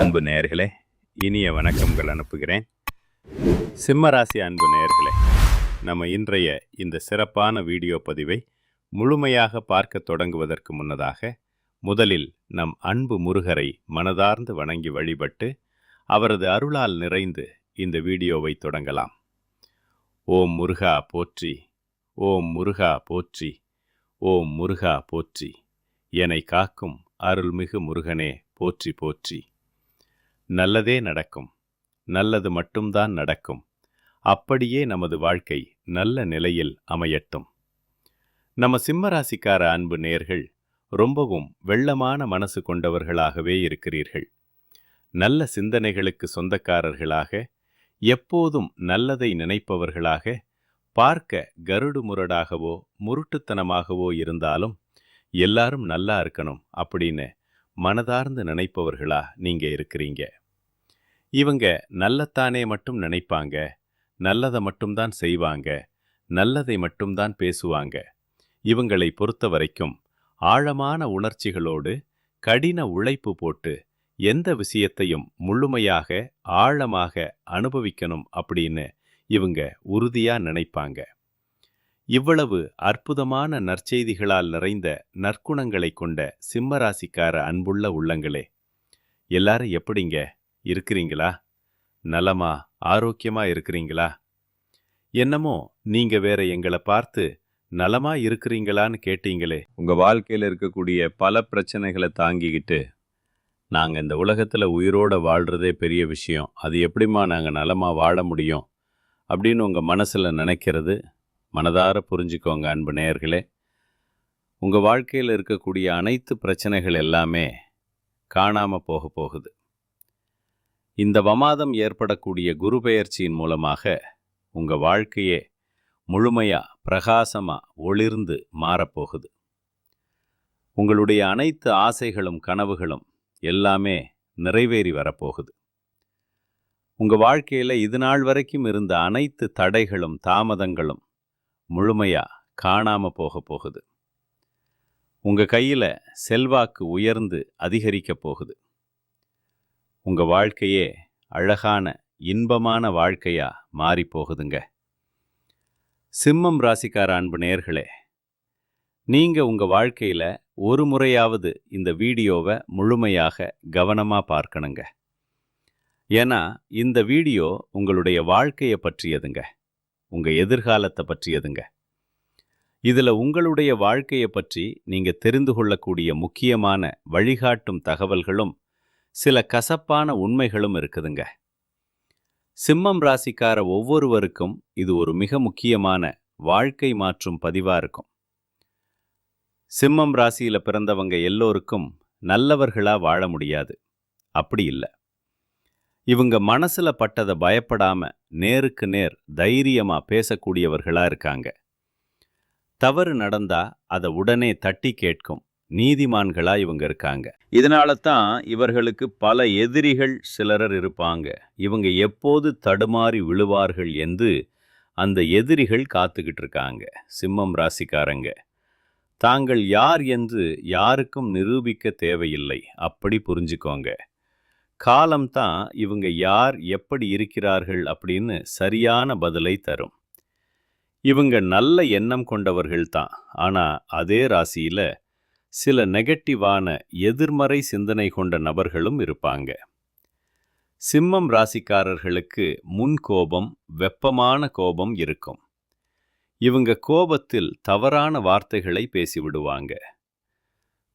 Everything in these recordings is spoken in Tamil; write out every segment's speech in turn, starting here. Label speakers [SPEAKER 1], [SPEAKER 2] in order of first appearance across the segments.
[SPEAKER 1] அன்பு நேயர்களே, இனிய வணக்கங்கள் அனுப்புகிறேன். சிம்மராசி அன்பு நேயர்களே, நம்ம இன்றைய இந்த சிறப்பான வீடியோ பதிவை முழுமையாக பார்க்க தொடங்குவதற்கு முன்னதாக முதலில் நம் அன்பு முருகரை மனதார்ந்து வணங்கி வழிபட்டு அவரது அருளால் நிறைந்து இந்த வீடியோவை தொடங்கலாம். ஓம் முருகா போற்றி, ஓம் முருகா போற்றி, ஓம் முருகா போற்றி, என்னை காக்கும் அருள்மிகு முருகனே போற்றி போற்றி. நல்லதே நடக்கும், நல்லது மட்டும்தான் நடக்கும். அப்படியே நமது வாழ்க்கை நல்ல நிலையில் அமையட்டும். நம்ம சிம்மராசிக்கார அன்பு நேயர்கள் ரொம்பவும் வெள்ளமான மனசு கொண்டவர்களாகவே இருக்கிறீர்கள். நல்ல சிந்தனைகளுக்கு சொந்தக்காரர்களாக, எப்போதும் நல்லதை நினைப்பவர்களாக, பார்க்க கருடு முரடாகவோ முருட்டுத்தனமாகவோ இருந்தாலும் எல்லாரும் நல்லா இருக்கணும் அப்படின்னு மனதார்ந்து நினைப்பவர்களா நீங்க இருக்கிறீங்க. இவங்க நல்லத்தானே மட்டும் நினைப்பாங்க, நல்லதை மட்டும்தான் செய்வாங்க, நல்லதை மட்டும்தான் பேசுவாங்க. இவங்களை பொறுத்த வரைக்கும் ஆழமான உணர்ச்சிகளோடு கடின உழைப்பு போட்டு எந்த விஷயத்தையும் முழுமையாக ஆழமாக அனுபவிக்கணும் அப்படின்னு இவங்க உறுதியா நினைப்பாங்க. இவ்வளவு அற்புதமான நற்செய்திகளால் நிறைந்த நற்குணங்களை கொண்ட சிம்மராசிக்கார அன்புள்ள உள்ளங்களே, எல்லாரும் எப்படிங்க இருக்கிறீங்களா? நலமா ஆரோக்கியமா இருக்கிறீங்களா? என்னமோ நீங்க வேற எங்களை பார்த்து நலமா இருக்கிறீங்களான்னு கேட்டீங்களே. உங்க வாழ்க்கையில இருக்கக்கூடிய பல பிரச்சனைகளை தாங்கிக்கிட்டு நாங்க இந்த உலகத்துல உயிரோட வாழ்றதே பெரிய விஷயம், அது எப்படிமா நாங்க நலமா வாழ முடியும் அப்படின்னு உங்க மனசுல நினைக்கிறது மனதார புரிஞ்சுக்கோங்க அன்பு நேயர்களே. உங்கள் வாழ்க்கையில் இருக்கக்கூடிய அனைத்து பிரச்சனைகள் எல்லாமே காணாமல் போகுது. இந்த வமாதம் ஏற்படக்கூடிய குரு பெயர்ச்சியின் மூலமாக உங்கள் வாழ்க்கையே முழுமையாக பிரகாசமாக ஒளிர்ந்து மாறப்போகுது. உங்களுடைய அனைத்து ஆசைகளும் கனவுகளும் எல்லாமே நிறைவேறி வரப்போகுது. உங்கள் வாழ்க்கையில் இது நாள் வரைக்கும் இருந்த அனைத்து தடைகளும் தாமதங்களும் முழுமையா காணாம போகுது. உங்க கையில செல்வாக்கு உயர்ந்து அதிகரிக்க போகுது. உங்க வாழ்க்கையே அழகான இன்பமான வாழ்க்கையா மாறி போகுதுங்க. சிம்மம் ராசிக்கார அன்பு நேயர்களே, நீங்க உங்க வாழ்க்கையில ஒரு முறையாவது இந்த வீடியோவை முழுமையாக கவனமா பார்க்கணுங்க. ஏன்னா இந்த வீடியோ உங்களுடைய வாழ்க்கையை பற்றியதுங்க, உங்க எதிர்காலத்தை பற்றியதுங்க. இதுல உங்களுடைய வாழ்க்கையை பற்றி நீங்க தெரிந்து கொள்ளக்கூடிய முக்கியமான வழிகாட்டும் தகவல்களும் சில கசப்பான உண்மைகளும் இருக்குதுங்க. சிம்மம் ராசிக்கார ஒவ்வொருவருக்கும் இது ஒரு மிக முக்கியமான வாழ்க்கை மாற்றும் பதிவா இருக்கும். சிம்மம் ராசியில பிறந்தவங்க எல்லோருக்கும் நல்லவர்களா வாழ முடியாது. அப்படி இல்லை. இவங்க மனசுல பட்டதை பயப்படாம நேருக்கு நேர் தைரியமா பேசக்கூடியவர்களா இருக்காங்க. தவறு நடந்தா அதை உடனே தட்டி கேட்கும் நீதிமான்களா இவங்க இருக்காங்க. இதனால தான் இவர்களுக்கு பல எதிரிகள் சிலர் இருப்பாங்க. இவங்க எப்போது தடுமாறி விழுவார்கள் என்று அந்த எதிரிகள் காத்துக்கிட்டு இருக்காங்க. சிம்மம் ராசிக்காரங்க தாங்கள் யார் என்று யாருக்கும் நிரூபிக்க தேவையில்லை, அப்படி புரிஞ்சுக்கோங்க. காலம்தான் இவங்க யார் எப்படி இருக்கிறார்கள் அப்படின்னு சரியான பதிலை தரும். இவங்க நல்ல எண்ணம் கொண்டவர்கள் தான். ஆனால் அதே ராசியில் சில நெகட்டிவான எதிர்மறை சிந்தனை கொண்ட நபர்களும் இருப்பாங்க. சிம்மம் ராசிக்காரர்களுக்கு முன் கோபம், வெப்பமான கோபம் இருக்கும். இவங்க கோபத்தில் தவறான வார்த்தைகளை பேசிவிடுவாங்க.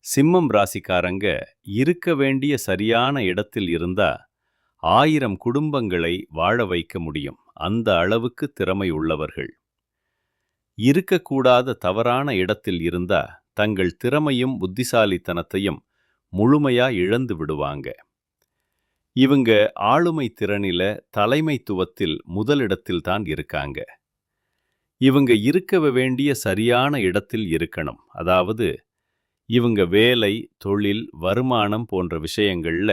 [SPEAKER 1] சிம்மம் ராசிக்காரங்க இருக்க வேண்டிய சரியான இடத்தில் இருந்தா 1000 குடும்பங்களை வாழ வைக்க முடியும். அந்த அளவுக்கு திறமை உள்ளவர்கள். இருக்கக்கூடாத தவறான இடத்தில் இருந்தா தங்கள் திறமையும் புத்திசாலித்தனத்தையும் முழுமையா இழந்து விடுவாங்க. இவங்க ஆளுமை திறனில தலைமைத்துவத்தில் முதலிடத்தில் தான் இருக்காங்க. இவங்க இருக்க வேண்டிய சரியான இடத்தில் இருக்கணும். அதாவது இவங்க வேலை, தொழில், வருமானம் போன்ற விஷயங்கள்ல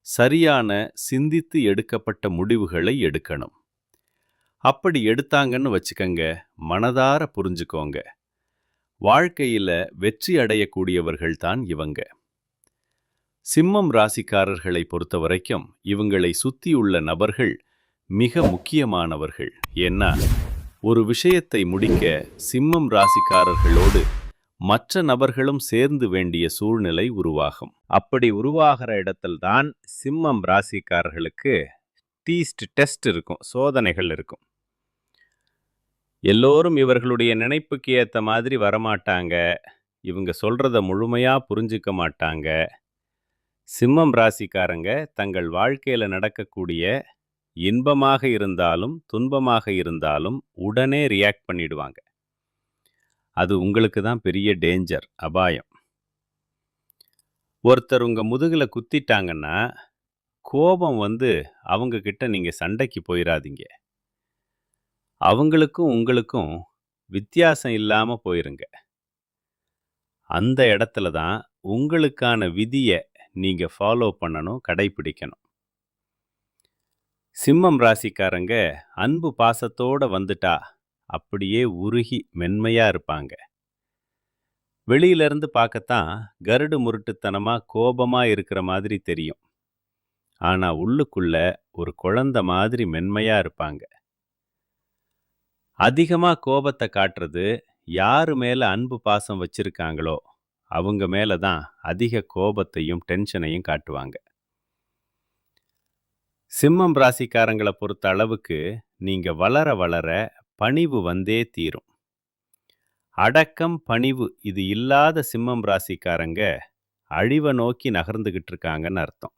[SPEAKER 1] சரியான சிந்தித்து எடுக்கப்பட்ட முடிவுகளை எடுக்கணும். அப்படி எடுத்தாங்கன்னு வச்சுக்கங்க, மனதார புரிஞ்சுக்கோங்க, வாழ்க்கையில வெற்றி அடையக்கூடியவர்கள் தான் இவங்க. சிம்மம் ராசிக்காரர்களை பொறுத்தவரைக்கும் இவங்களை சுத்தியுள்ள நபர்கள் மிக முக்கியமானவர்கள். ஏன்னா ஒரு விஷயத்தை முடிக்க சிம்மம் ராசிக்காரர்களோடு மற்ற நபர்களும் சேர்ந்து வேண்டிய சூழ்நிலை உருவாகும். அப்படி உருவாகிற இடத்தில்தான் சிம்மம் ராசிக்காரர்களுக்கு டெஸ்ட் இருக்கும், சோதனைகள் இருக்கும். எல்லோரும் இவர்களுடைய நினைப்புக்கு ஏற்ற மாதிரி வரமாட்டாங்க. இவங்க சொல்றத முழுமையா புரிஞ்சுக்க மாட்டாங்க. சிம்மம் ராசிக்காரங்க தங்கள் வாழ்க்கையில நடக்கக்கூடிய இன்பமாக இருந்தாலும் துன்பமாக இருந்தாலும் உடனே ரியாக்ட் பண்ணிடுவாங்க. அது உங்களுக்கு தான் பெரிய டேஞ்சர், அபாயம். ஒருத்தர் உங்க முதுகுல குத்திட்டாங்கன்னா கோபம் வந்து அவங்க கிட்ட நீங்க சண்டைக்கு போயிடாதீங்க. அவங்களுக்கும் உங்களுக்கும் வித்தியாசம் இல்லாம போயிருங்க. அந்த இடத்துல தான் உங்களுக்கான விதியை நீங்க ஃபாலோ பண்ணணும், கடைபிடிக்கணும். சிம்மம் ராசிக்காரங்க அன்பு பாசத்தோட வந்துட்டா அப்படியே உருகி மென்மையா இருப்பாங்க. வெளியிலிருந்து பார்க்கத்தான் கருடு முருட்டுத்தனமா கோபமா இருக்கிற மாதிரி தெரியும். ஆனா உள்ளுக்குள்ள ஒரு குழந்தை மாதிரி மென்மையா இருப்பாங்க. அதிகமா கோபத்தை காட்டுறது யாரு மேல அன்பு பாசம் வச்சிருக்காங்களோ அவங்க மேல தான் அதிக கோபத்தையும் டென்ஷனையும் காட்டுவாங்க. சிம்மம் ராசிக்காரங்களை பொறுத்த அளவுக்கு நீங்க வளர வளர பணிவு வந்தே தீரும். அடக்கம், பணிவு இது இல்லாத சிம்மம் ராசிக்காரங்க அழிவை நோக்கி நகர்ந்துகிட்டு இருக்காங்கன்னு அர்த்தம்.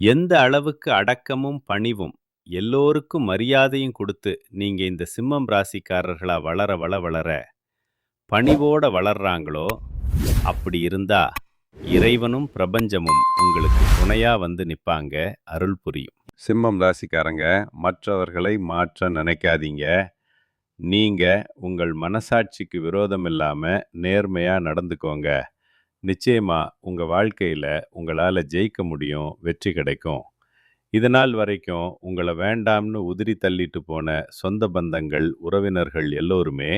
[SPEAKER 1] எந்த அளவுக்கு அடக்கமும் பணிவும் எல்லோருக்கும் மரியாதையும் கொடுத்து நீங்க இந்த சிம்மம் ராசிக்காரர்களா வளர வளர பணிவோட வளர்றாங்களோ அப்படி இருந்தா இறைவனும் பிரபஞ்சமும் உங்களுக்கு துணையா வந்து நிப்பாங்க, அருள் புரியும்.
[SPEAKER 2] சிம்மம் ராசிக்காரங்க மற்றவர்களை மாற்ற நினைக்காதீங்க. நீங்க உங்கள் மனசாட்சிக்கு விரோதம் இல்லாம நேர்மையா நடந்துக்கோங்க. நிச்சயமா உங்க வாழ்க்கையில உங்களால ஜெயிக்க முடியும், வெற்றி கிடைக்கும். இதனால் வரைக்கும் உங்களை வேண்டாம்னு உதிரி தள்ளிட்டு போன சொந்த பந்தங்கள், உறவினர்கள் எல்லோருமே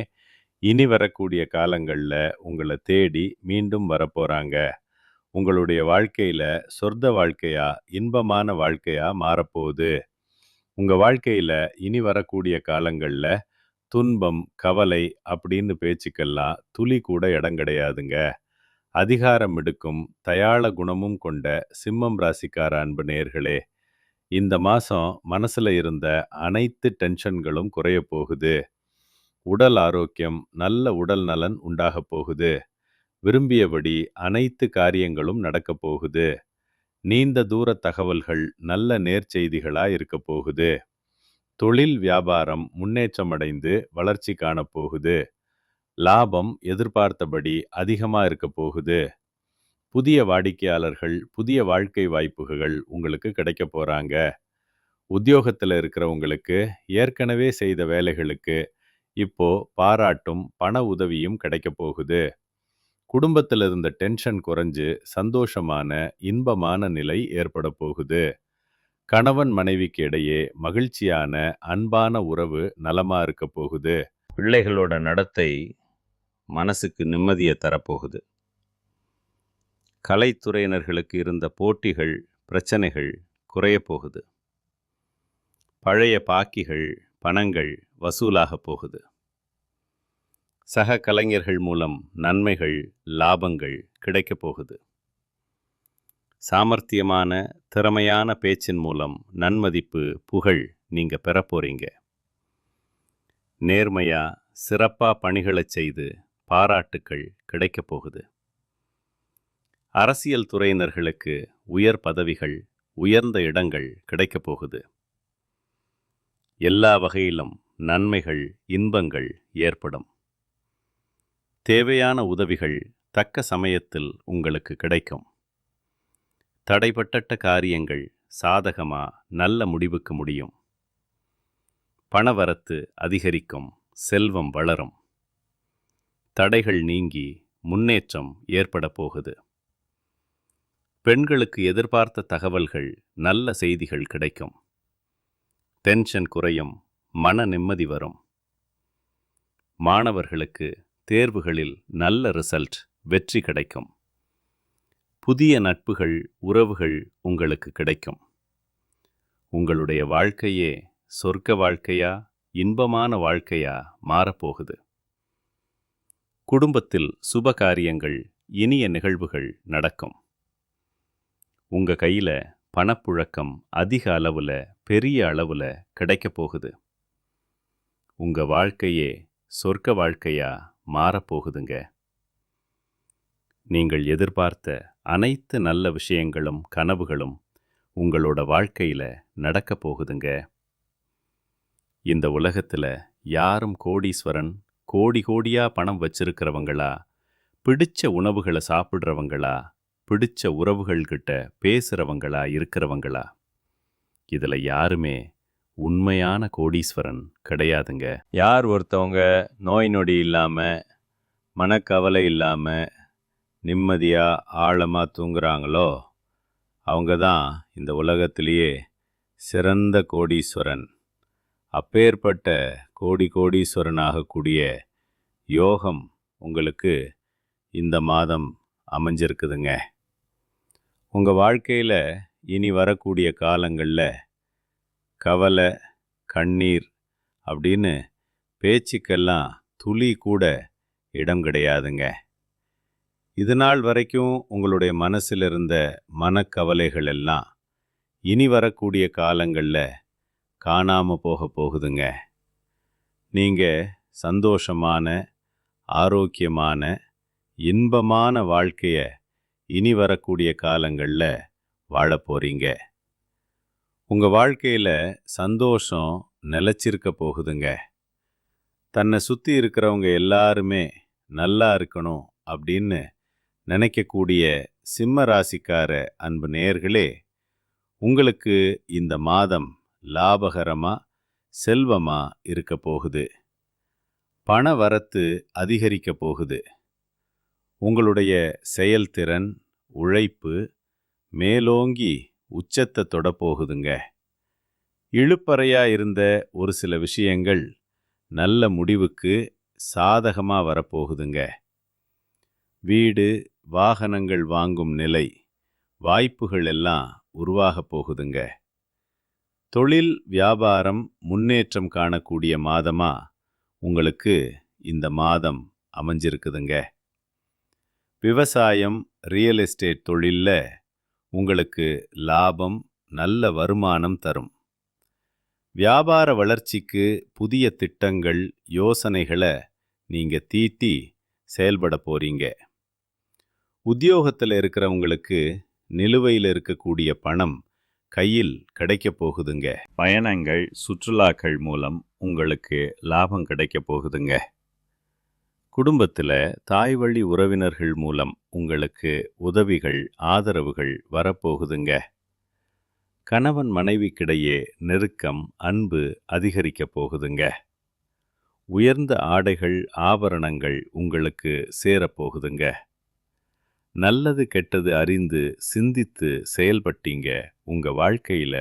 [SPEAKER 2] இனி வரக்கூடிய காலங்களில் உங்களை தேடி மீண்டும் வரப்போறாங்க. உங்களுடைய வாழ்க்கையில சொர்க்க வாழ்க்கையா, இன்பமான வாழ்க்கையா மாறப்போகுது. உங்க வாழ்க்கையில இனி வரக்கூடிய காலங்கள்ல துன்பம், கவலை அப்படின்னு பேச்சுக்கெல்லாம் துளி கூட இடம் கிடையாதுங்க. அதிகாரம் எடுக்கும் தயாள குணமும் கொண்ட சிம்மம் ராசிக்கார அன்பு நேயர்களே, இந்த மாசம் மனசுல இருந்த அனைத்து டென்ஷன்களும் குறைய போகுது. உடல் ஆரோக்கியம், நல்ல உடல் நலன் உண்டாக போகுது. விரும்பியபடி அனைத்து காரியங்களும் நடக்க போகுது. நீண்ட தூர தகவல்கள் நல்ல நேர்ச்செய்திகளா இருக்க போகுது. தொழில் வியாபாரம் முன்னேற்றமடைந்து வளர்ச்சி காணப்போகுது. லாபம் எதிர்பார்த்தபடி அதிகமா இருக்க போகுது. புதிய வாடிக்கையாளர்கள், புதிய வாழ்க்கை வாய்ப்புகள் உங்களுக்கு கிடைக்க போறாங்க. உத்தியோகத்தில் இருக்கிறவங்களுக்கு ஏற்கனவே செய்த வேலைகளுக்கு இப்போ பாராட்டும் பண உதவியும் கிடைக்க போகுது. குடும்பத்தில் இருந்த டென்ஷன் குறைஞ்சு சந்தோஷமான இன்பமான நிலை ஏற்பட போகுது. கணவன் மனைவிக்கு இடையே மகிழ்ச்சியான அன்பான உறவு நலமா இருக்க போகுது. பிள்ளைகளோட நடத்தை மனசுக்கு நிம்மதியை தரப்போகுது. கலைத்துறையினர்களுக்கு இருந்த போட்டிகள், பிரச்சனைகள் குறைய போகுது. பழைய பாக்கிகள், பணங்கள் வசூலாக போகுது. சக கலைஞர்கள் மூலம் நன்மைகள், லாபங்கள் கிடைக்க போகுது. சாமர்த்தியமான திறமையான பேச்சின் மூலம் நன்மதிப்பு, புகழ் நீங்க பெற போறீங்க. நேர்மையா சிறப்பா பணிகளை செய்து பாராட்டுக்கள் கிடைக்க போகுது. அரசியல் துறையினர்களுக்கு உயர் பதவிகள், உயர்ந்த இடங்கள் கிடைக்க போகுது. எல்லா வகையிலும் நன்மைகள், இன்பங்கள் ஏற்படும். தேவையான உதவிகள் தக்க சமயத்தில் உங்களுக்கு கிடைக்கும். தடைப்பட்ட காரியங்கள் சாதகமா நல்ல முடிவுக்கு முடியும். பணவரத்து அதிகரிக்கும், செல்வம் வளரும். தடைகள் நீங்கி முன்னேற்றம் ஏற்பட போகுது. பெண்களுக்கு எதிர்பார்த்த தகவல்கள், நல்ல செய்திகள் கிடைக்கும். டென்ஷன் குறையும், மன நிம்மதி வரும். மாணவர்களுக்கு தேர்வுகளில் நல்ல ரிசல்ட், வெற்றி கிடைக்கும். புதிய நட்புகள், உறவுகள் உங்களுக்கு கிடைக்கும். உங்களுடைய வாழ்க்கையே சொர்க்க வாழ்க்கையா, இன்பமான வாழ்க்கையா மாறப்போகுது. குடும்பத்தில் சுப காரியங்கள், இனிய நிகழ்வுகள் நடக்கும். உங்க கையில பணப்புழக்கம் அதிக அளவுல, பெரிய அளவுல கிடைக்கப் போகுது. உங்க வாழ்க்கையே சொர்க்க வாழ்க்கையா மாறப்போகுதுங்க. நீங்கள் எதிர்பார்த்த அனைத்து நல்ல விஷயங்களும், கனவுகளும் உங்களோட வாழ்க்கையில நடக்கப் போகுதுங்க. இந்த உலகத்துல யாரும் கோடீஸ்வரன், கோடி கோடியா பணம் வச்சிருக்கிறவங்களா, பிடிச்ச உணவுகளை சாப்பிட்றவங்களா, பிடிச்ச உறவுகள்கிட்ட பேசுறவங்களா இருக்கிறவங்களா, இதுல யாருமே உண்மையான கோடீஸ்வரன் கிடையாதுங்க.
[SPEAKER 1] யார் ஒருத்தவங்க நோய் நொடி இல்லாம, மனக்கவலை இல்லாம, நிம்மதியா ஆழமா தூங்குறாங்களோ அவங்க தான் இந்த உலகத்திலேயே சிறந்த கோடீஸ்வரன். அப்பேற்பட்ட கோடீஸ்வரன் ஆகக்கூடிய யோகம் உங்களுக்கு இந்த மாதம் அமைஞ்சிருக்குதுங்க. உங்க வாழ்க்கையில இனி வரக்கூடிய காலங்கள்ல கவலை, கண்ணீர் அப்படின்னு பேச்சுக்கெல்லாம் துளி கூட இடம் கிடையாதுங்க. இது நாள் வரைக்கும் உங்களுடைய மனசில் இருந்த மனக்கவலைகள் எல்லாம் இனி வரக்கூடிய காலங்கள்ல காணாம போக போகுதுங்க. நீங்க சந்தோஷமான, ஆரோக்கியமான, இன்பமான வாழ்க்கைய இனி வரக்கூடிய காலங்கள்ல வாழப் போறீங்க. உங்க வாழ்க்கையில சந்தோஷம் நிலைச்சிருக்க போகுதுங்க. தன்னை சுத்தி இருக்கிறவங்க எல்லாருமே நல்லா இருக்கணும் அப்படின்னு நினைக்கக்கூடிய சிம்ம ராசிக்கார அன்பு நேயர்களே, உங்களுக்கு இந்த மாதம் லாபகரமா, செல்வமா இருக்க போகுது. பண வரத்து அதிகரிக்க போகுது. உங்களுடைய செயல்திறன், உழைப்பு மேலோங்கி உச்சத்தை தொட போகுதுங்க. இழுப்பறையா இருந்த ஒரு சில விஷயங்கள் நல்ல முடிவுக்கு சாதகமா வரப்போகுதுங்க. வீடு, வாகனங்கள் வாங்கும் நிலை, வாய்ப்புகள் எல்லாம் உருவாக போகுதுங்க. தொழில், வியாபாரம் முன்னேற்றம் காணக்கூடிய மாதமா உங்களுக்கு இந்த மாதம் அமைஞ்சிருக்குதுங்க. விவசாயம், ரியல் எஸ்டேட் தொழில்ல உங்களுக்கு லாபம், நல்ல வருமானம் தரும். வியாபார வளர்ச்சிக்கு புதிய திட்டங்கள், யோசனைகளை நீங்க தீட்டி செயல்பட போறீங்க. உத்தியோகத்தில் இருக்கிறவங்களுக்கு நிலுவையில் இருக்கக்கூடிய பணம் கையில் கிடைக்க போகுதுங்க. பயணங்கள், சுற்றுலாக்கள் மூலம் உங்களுக்கு லாபம் கிடைக்க போகுதுங்க. குடும்பத்தில் தாய்வழி உறவினர்கள் மூலம் உங்களுக்கு உதவிகள், ஆதரவுகள் வரப்போகுதுங்க. கணவன் மனைவிக்கிடையே நெருக்கம், அன்பு அதிகரிக்க போகுதுங்க. உயர்ந்த ஆடைகள், ஆபரணங்கள் உங்களுக்கு சேரப்போகுதுங்க. நல்லது கெட்டது அறிந்து சிந்தித்து செயல்பட்டீங்க. உங்க வாழ்க்கையில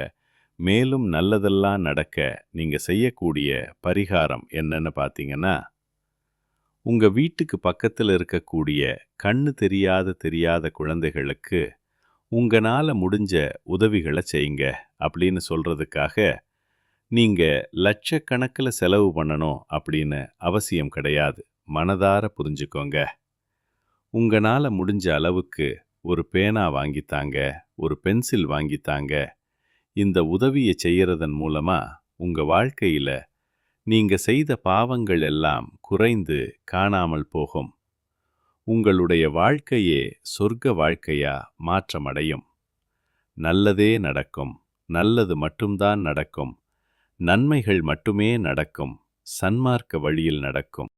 [SPEAKER 1] மேலும் நல்லதெல்லாம் நடக்க நீங்க செய்யக்கூடிய பரிகாரம் என்னன்னு பார்த்தீங்கன்னா, உங்க வீட்டுக்கு பக்கத்தில் இருக்கக்கூடிய கண்ணு தெரியாத குழந்தைகளுக்கு உங்களால முடிஞ்ச உதவிகளை செய்யுங்க அப்படின்னு சொல்றதுக்காக நீங்க லட்சக்கணக்கில் செலவு பண்ணணும் அப்படின்னு அவசியம் கிடையாது. மனதார புரிஞ்சுக்கோங்க. உங்களால முடிஞ்ச அளவுக்கு ஒரு பேனா வாங்கித்தாங்க, ஒரு பென்சில் வாங்கித்தாங்க. இந்த உதவியை செய்யறதன் மூலமா உங்க வாழ்க்கையில நீங்க செய்த பாவங்கள் எல்லாம் குறைந்து காணாமல் போகும். உங்களுடைய வாழ்க்கையே சொர்க்க வாழ்க்கையா மாற்றமடையும். நல்லதே நடக்கும். நல்லது மட்டும்தான் நடக்கும். நன்மைகள் மட்டுமே நடக்கும். சன்மார்க்க வழியில் நடக்கும்.